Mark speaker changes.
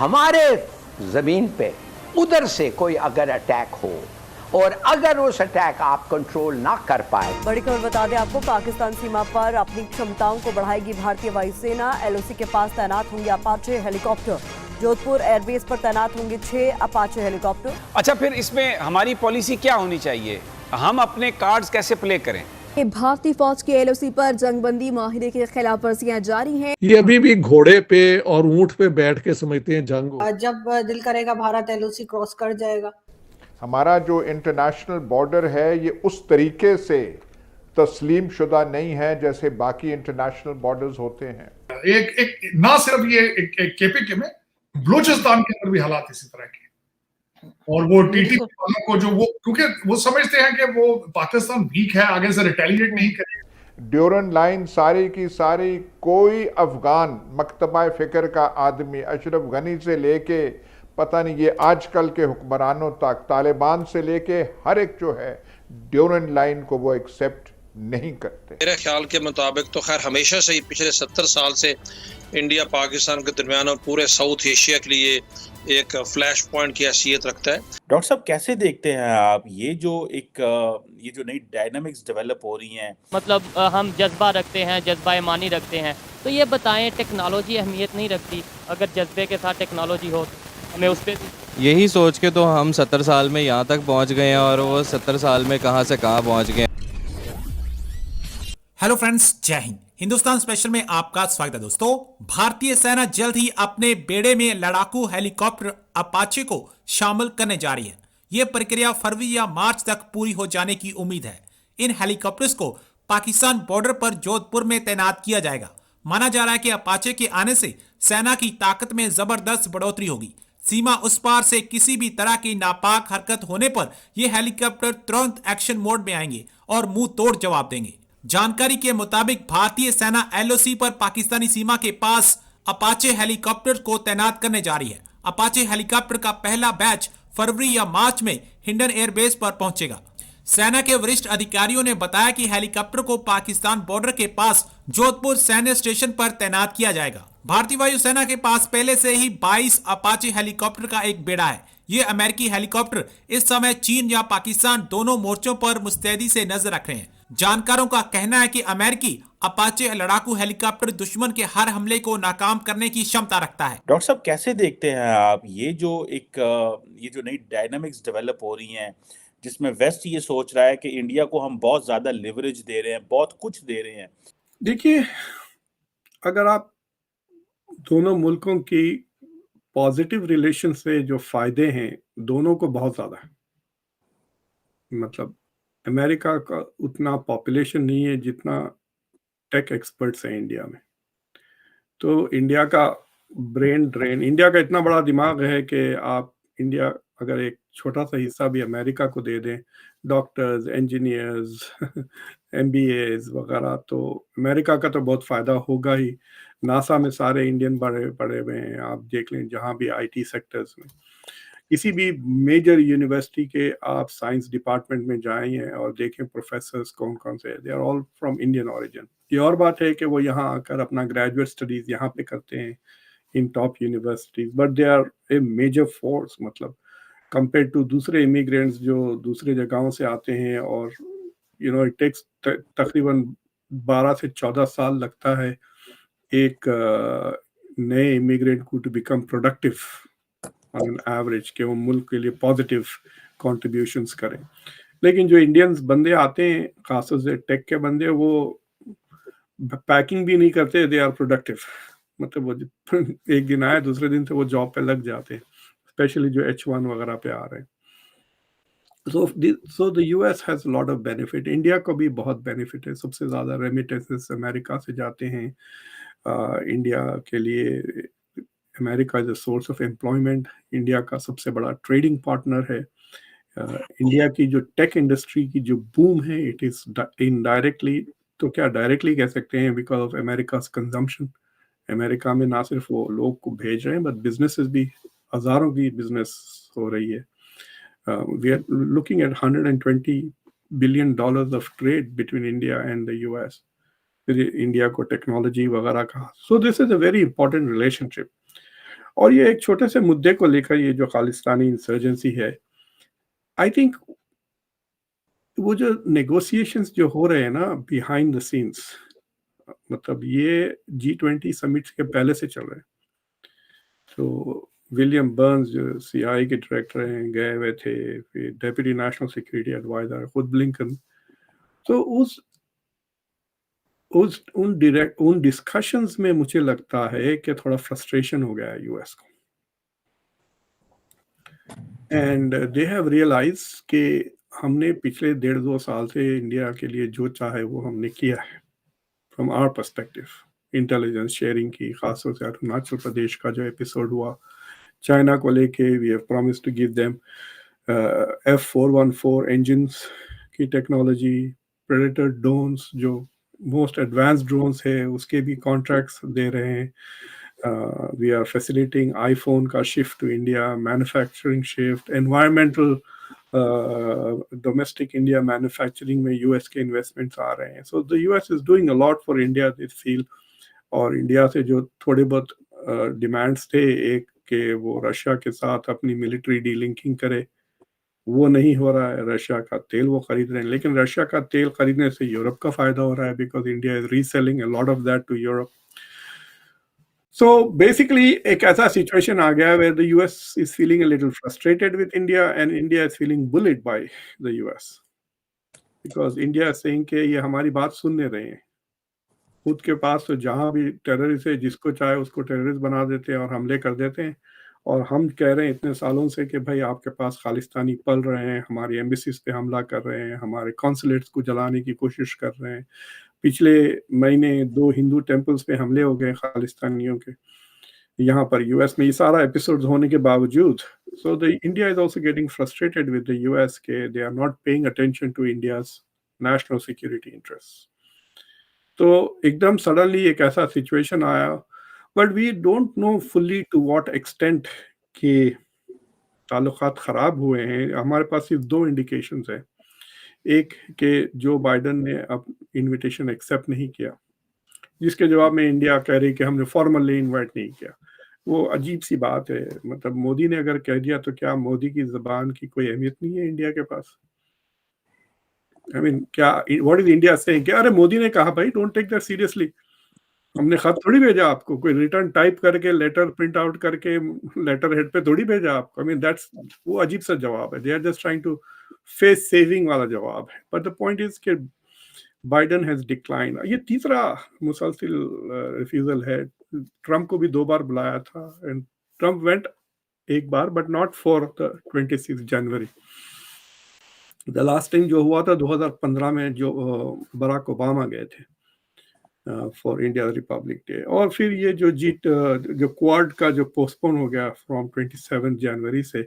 Speaker 1: हमारे ज़मीन पे उधर से कोई अगर अटैक हो और अगर उस अटैक आप कंट्रोल ना कर पाए।
Speaker 2: बड़ी खबर बता दें आपको, पाकिस्तान सीमा पर अपनी क्षमताओं को बढ़ाएगी भारतीय वायुसेना। एलओसी के पास तैनात होंगे अपाचे हेलीकॉप्टर। जोधपुर एयरबेस पर तैनात होंगे 6 अपाचे हेलीकॉप्टर।
Speaker 3: अच्छा, फिर इसमें हमारी पॉलिसी क्या होनी चाहिए? हम अपने कार्ड्स कैसे प्ले करें?
Speaker 2: भारतीय फौज के एलओसी पर जंगबंदी माहिरे की खिलाफ वर्जियां जारी हैं।
Speaker 4: ये अभी भी घोड़े पे और ऊंट पे बैठ के समझते हैं जंग हो।
Speaker 5: जब दिल करेगा भारत एलओसी क्रॉस कर जाएगा।
Speaker 6: हमारा जो इंटरनेशनल बॉर्डर है ये उस तरीके से तस्लीम शुदा नहीं है जैसे बाकी इंटरनेशनल बॉर्डर्स होते हैं।
Speaker 7: एक ना सिर्फ ये एक केपीके में, बलूचिस्तान के अंदर भी हालात इसी तरह के, और वो टीटी वालों को जो वो, क्योंकि वो समझते हैं कि वो पाकिस्तान वीक है, आगे से रिटेलिएट नहीं करेगा।
Speaker 6: ड्यूरन लाइन सारी की सारी, कोई अफगान मकतबा फिक्र का आदमी अशरफ गनी से लेके पता नहीं ये आजकल के हुक्मरानों तक, तालिबान से लेके हर एक जो है ड्यूरन लाइन को वो एक्सेप्ट नहीं करते।
Speaker 8: मेरे ख्याल के मुताबिक तो खैर हमेशा से ही पिछले 70 साल से इंडिया पाकिस्तान के दरमियान और पूरे साउथ एशिया के लिए एक फ्लैश पॉइंट की हैसियत रखता है।
Speaker 9: डॉक्टर साहब, कैसे देखते हैं आप ये जो नई डायनामिक्स डेवलप हो रही हैं?
Speaker 10: मतलब हम जज्बा रखते हैं, जज्बा ईमानी रखते हैं, तो ये बताएं टेक्नोलॉजी अहमियत नहीं रखती? अगर जज्बे के साथ टेक्नोलॉजी हो हमें उस पर
Speaker 11: यही सोच के तो हम 70 साल में यहाँ तक पहुँच गए हैं और वो 70 साल में कहाँ से कहाँ पहुँच गए।
Speaker 12: हेलो फ्रेंड्स, जय हिंद। हिंदुस्तान स्पेशल में आपका स्वागत है दोस्तों। भारतीय सेना जल्द ही अपने बेड़े में लड़ाकू हेलीकॉप्टर अपाचे को शामिल करने जा रही है। यह प्रक्रिया फरवरी या मार्च तक पूरी हो जाने की उम्मीद है। इन हेलीकॉप्टर्स को पाकिस्तान बॉर्डर पर जोधपुर में तैनात किया जाएगा। माना जा रहा है कि अपाचे के आने से सेना की ताकत में जबरदस्त बढ़ोतरी होगी। सीमा उस पार से किसी भी तरह की नापाक हरकत होने पर यह हेलीकॉप्टर तुरंत एक्शन मोड में आएंगे और मुंह तोड़ जवाब देंगे। जानकारी के मुताबिक भारतीय सेना एलओसी पर पाकिस्तानी सीमा के पास अपाचे हेलीकॉप्टर को तैनात करने जा रही है। अपाचे हेलीकॉप्टर का पहला बैच फरवरी या मार्च में हिंडन एयरबेस पर पहुंचेगा। सेना के वरिष्ठ अधिकारियों ने बताया कि हेलीकॉप्टर को पाकिस्तान बॉर्डर के पास जोधपुर सैन्य स्टेशन पर तैनात किया जाएगा। भारतीय वायुसेना के पास पहले से ही 22 अपाचे हेलीकॉप्टर का एक बेड़ा है। ये अमेरिकी हेलीकॉप्टर इस समय चीन या पाकिस्तान दोनों मोर्चों पर मुस्तैदी से नजर रख रहे हैं। जानकारों का कहना है कि अमेरिकी अपाचे लड़ाकू हेलीकॉप्टर दुश्मन के हर हमले को नाकाम करने की क्षमता रखता है।
Speaker 9: डॉक्टर साहब, कैसे देखते हैं आप ये जो नई डायनामिक्स डेवलप हो रही हैं, जिसमें वेस्ट ये सोच रहा है कि इंडिया को हम बहुत ज्यादा लिवरेज दे रहे हैं, बहुत कुछ दे रहे हैं?
Speaker 4: देखिए, अगर आप दोनों मुल्कों की पॉजिटिव रिलेशन से जो फायदे हैं, दोनों को बहुत ज्यादा है। मतलब अमेरिका का उतना पॉपुलेशन नहीं है जितना टेक एक्सपर्ट्स हैं इंडिया में। तो इंडिया का ब्रेन ड्रेन, इंडिया का इतना बड़ा दिमाग है कि आप इंडिया अगर एक छोटा सा हिस्सा भी अमेरिका को दे दें, डॉक्टर्स, इंजीनियर्स, एमबीएज वगैरह, तो अमेरिका का तो बहुत फ़ायदा होगा ही। नासा में सारे इंडियन पड़े हुए हैं, आप देख लें जहाँ भी आईटी सेक्टर्स में। किसी भी मेजर यूनिवर्सिटी के आप साइंस डिपार्टमेंट में जाएं और देखें प्रोफेसर्स कौन कौन से, they are all from Indian origin. ये और बात है कि वो यहाँ आकर अपना ग्रेजुएट स्टडीज यहाँ पे करते हैं इन top universities, but they are a major force. मतलब कंपेयर टू दूसरे इमिग्रेंट्स जो दूसरे जगहों से आते हैं, और इट टेक्स तकरीबन 12 से 14 साल लगता है एक नए इमिग्रेंट को to become productive on average, कि वो मुल्क के लिए पॉजिटिव कॉन्ट्रीब्यूशंस करें। लेकिन जो इंडियंस बंदे आते हैं, खासतौर से टेक के बंदे, वो पैकिंग भी नहीं करते, दे आर प्रोडक्टिव। मतलब वो एक दिन आए, दूसरे दिन से वो जॉब पे लग जाते हैं, स्पेशली जो H1 वगैरह पे आ रहे हैं। So the US has lot of benefit. India को भी बहुत बेनिफिट है। सबसे ज़्यादा रेमिटेंसेस अमेरिका से जाते हैं इंडिया के लिए। America is a source of employment, India का सबसे बड़ा ट्रेडिंग पार्टनर है। इंडिया की जो टेक इंडस्ट्री की जो बूम है, इट इज इनडायरेक्टली, तो क्या डायरेक्टली कह सकते हैं, because of America's consumption. America में ना सिर्फ वो लोग को भेज रहे हैं, बट बिजनेसेस भी, हजारों की बिजनेस हो रही है। We are looking at $120 billion of trade between India and the US. India को टेक्नोलॉजी वगैरह का, so this is a very important relationship. और ये एक छोटे से मुद्दे को लेकर ये जो खालिस्तानी इंसर्जेंसी है, आई थिंक वो जो नेगोशिएशंस जो हो रहे हैं ना बिहाइंड द सीन्स, मतलब ये G20 समिट के पहले से चल रहे हैं। तो विलियम बर्न्स जो सीआईए के डायरेक्टर हैं गए हुए थे, फिर डेप्यूटी नेशनल सिक्योरिटी एडवाइजर खुद ब्लिंकन। तो उन डिस्कशंस में मुझे लगता है कि थोड़ा फ्रस्ट्रेशन हो गया है यूएस को, एंड दे हैव रियलाइज कि हमने पिछले 1.5-2 साल से इंडिया के लिए जो चाहे वो हमने किया है from our perspective. Intelligence sharing की, खासतौर से अरुणाचल प्रदेश का जो एपिसोड हुआ, चाइना को लेके we have promised to give them F414 engines की टेक्नोलॉजी, प्रेडेटर ड्रोन्स जो मोस्ट एडवांस्ड ड्रोन्स है उसके भी कॉन्ट्रैक्ट्स दे रहे हैं। वी आर फैसिलिटेटिंग आईफोन का shift to India, manufacturing shift, environmental domestic India manufacturing में यूएस के इन्वेस्टमेंट्स आ रहे हैं। So the US is doing a lot for India this feel. और इंडिया से जो थोड़े बहुत डिमांड्स थे, एक कि वो रशिया के साथ अपनी मिलिट्री डीलिंकिंग करे, वो नहीं हो रहा है। रशिया का तेल वो खरीद रहे हैं, लेकिन रशिया का तेल खरीदने से यूरोप का फायदा हो रहा है because India is reselling a lot of that to Europe. So basically एक ऐसा सिचुएशन आ गया where the US is feeling a little frustrated with India and India is feeling bullied by the US because India is saying कि ये हमारी बात सुनने रहे हैं। खुद के पास तो जहाँ भी टेररिस्ट है, जिसको चाहे उसको टेररिस्ट बना देते हैं और हमले कर देते हैं, और हम कह रहे हैं इतने सालों से कि भाई आपके पास खालिस्तानी पल रहे हैं, हमारी एम्बेसीज पे हमला कर रहे हैं, हमारे कॉन्सुलेट्स को जलाने की कोशिश कर रहे हैं। पिछले महीने 2 हिंदू टेम्पल्स पे हमले हो गए खालिस्तानियों के, यहाँ पर यूएस में। ये सारा एपिसोड्स होने के बावजूद, so the India is also getting frustrated with the US के they are not paying attention to India's national security interest. तो एकदम सडनली एक ऐसा सिचुएशन आया, but we don't know fully to what extent के ताल्लुकात खराब हुए हैं। हमारे पास सिर्फ 2 इंडिकेशंस हैं। एक कि जो बाइडेन ने अब इनविटेशन एक्सेप्ट नहीं किया, जिसके जवाब में इंडिया कह रही कि हमने फॉर्मली इनवाइट नहीं किया। वो अजीब सी बात है, मतलब मोदी ने अगर कह दिया तो क्या मोदी की जबान की कोई अहमियत नहीं है इंडिया के पास? आई मीन क्या व्हाट इज इंडिया सेइंग कि अरे मोदी ने कहा भाई डोंट टेक दैट सीरियसली, हमने खत थोड़ी भेजा आपको, कोई रिटर्न टाइप करके लेटर प्रिंट आउट करके लेटर हेड पे थोड़ी भेजा आपको। आई मीन दैट्स वो अजीब सा जवाब है, they are just trying to face saving वाला जवाब है। बट द पॉइंट इज कि बाइडेन हैज डिक्लाइन। ये तीसरा मुसलसिल रिफ्यूजल है। ट्रम्प को भी 2 बार बुलाया था एंड ट्रम्प वेंट एक बार but not for the 26 January. The last time जो हुआ था 2015 में, जो बराक ओबामा गए थे फॉर इंडिया रिपब्लिक डे। और फिर ये जो क्वाड का जो पोस्टपोन हो गया फ्रॉम 27 जनवरी से,